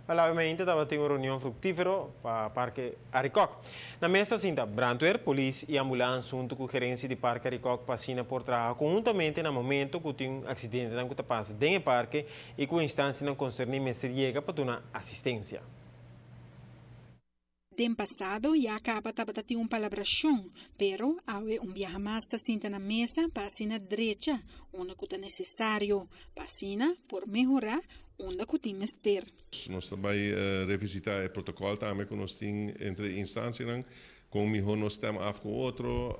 Parallelmente estava tendo uma reunião fructífera para o Parque Aricoc. Na mesa, sinta brandweer, polícia e ambulância junto com a gerência do Parque Aricoc passina por trabalhar conjuntamente no momento que tem um acidente que passa dentro do parque e com a instância não concerne mestre chega para dar assistência. Den passado ya acaba tabata ti un palabración, pero awe un viaja más ta sinta na mesa pasina derecha, onde que necessário, pasina por mejorar onde que mester. Nós também revisitar o protocolo também que nós temos entre instâncias, com nós estamos af com outro,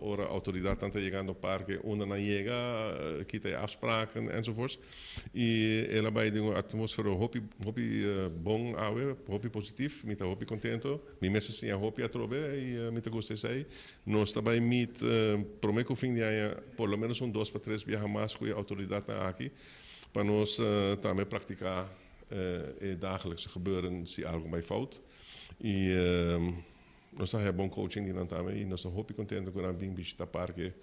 ora a autoridade está chegando ao parque, onde não chega, que tem afspraken enzovoorts. E ela vai ter uma atmosfera hopi bom, hopi positivo, me hopi contento, me mesmo assim hopi a trobe e me gostei sei. Nós também meet prometo fim de ano, por lo menos 2 para 3 viagens mais com a autoridade aqui, para nós também praticar het dagelijkse gebeuren se algo bij fout. E nós temos bom coaching die também e nós estamos contentes com a bem visita parque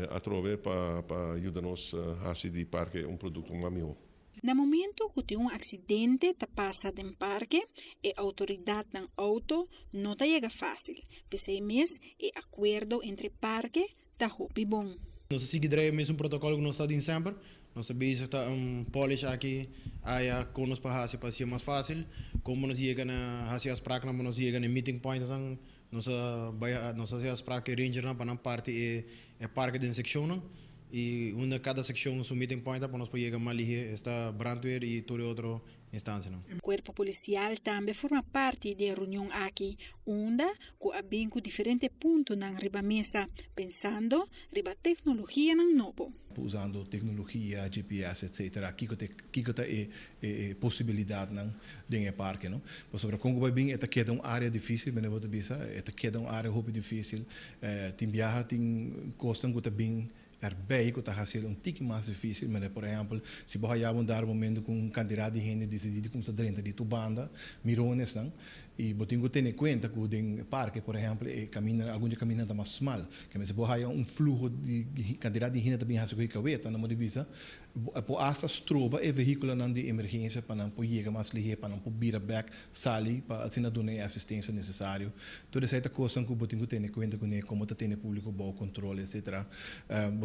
a trove para ajudar-nos a fazer parque produto melhor. No momento que tem acidente que passa no parque, a autoridade no auto não chega fácil. Pese mesmo, o acordo entre parque está hopi bom. Nós seguiremos um protocolo que nós estamos em sempre. Nós sabemos que está polish aqui, aí com nós para ser mais fácil. Como nós chegamos a fazer as práticas, nós chegamos a meeting point, nós fazemos as práticas ranger para não parte é parque de secção. E onde cada secção no meeting point para nós chegar mais ali está brandweer e toda outra instância. O corpo policial também forma parte da reunião aqui, onde bem com diferentes pontos na mesa, pensando riba tecnologia no novo. Usando tecnologia, GPS, etc. Aqui é possibilidade não dentro do parque, não. Por sobre Congo vai bem, esta queda uma área difícil, mas não vou bisa, esta queda uma área muito difícil. Tem viagem, tem costas que bem erbij que está fazendo tique mais difícil, mas por exemplo, se você dar um momento com um candidato de gente decidido como está dentro de tu banda, mirones não, e você tem que ter em conta que o parque, por exemplo, alguns caminhos estão mais small, que se você fluxo de candidato de gente também faz com a não pode visa, por esta stroba é veículo não de emergência para não poder chegar mais ligeiro, para não poder back sali para assim dar a assistência necessária. Toda essa coisa que você tem que ter em conta como está tendo público bom controle, etc.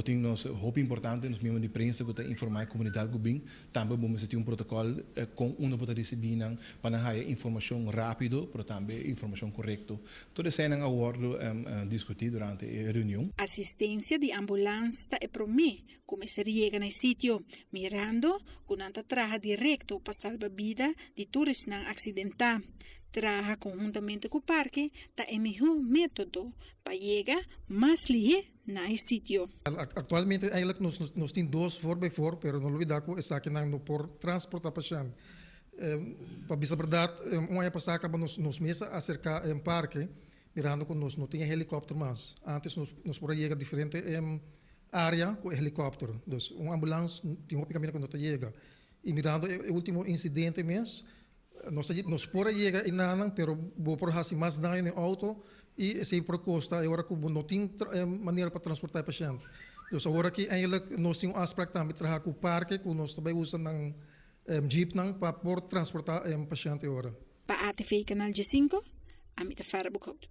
Nós hope importante nos membros de imprensa que informar a comunidade que bem também vamos ter protocolo com uma para receber para ter informação rápido para também informação correta. Tudo isso é um acordo discutido durante a reunião. Assistência de ambulância é para mim, como se chega no sítio, mirando com anta traja direto para salvar a vida de turistas não acidentados. Trabalha conjuntamente com o parque, é o melhor método para chegar mais ligeiro no sítio. Atualmente, eigenlijk, nós temos 2 voor, pero não olvidar que está aqui não por transportar paciente. Para dizer a verdade, uma época acaba nos mesa acerca do parque, mirando que nós não temos helicóptero mais. Antes, nós por chegar diferente área com helicóptero. Então, ambulância tem um caminho que não chega. E mirando o último incidente mesmo, nós por chegar em nada, pero vou por fazer mais dano no auto e se por costa, agora que não tem maneira para transportar paciente. Então, agora que nós temos aspecto também trabalhar com o parque, que nós também usamos jeep para por transportar paciente agora. Para a ATV Canal G5, a minha Farah Bukout.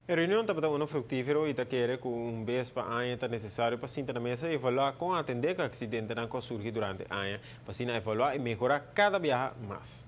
A reunião estava uma fructífera e está querendo que um vez para a ANHA está necessário para sentar na mesa e evaluar como atender que o acidente não surge durante a ANHA, para evaluar e melhorar cada viagem mais.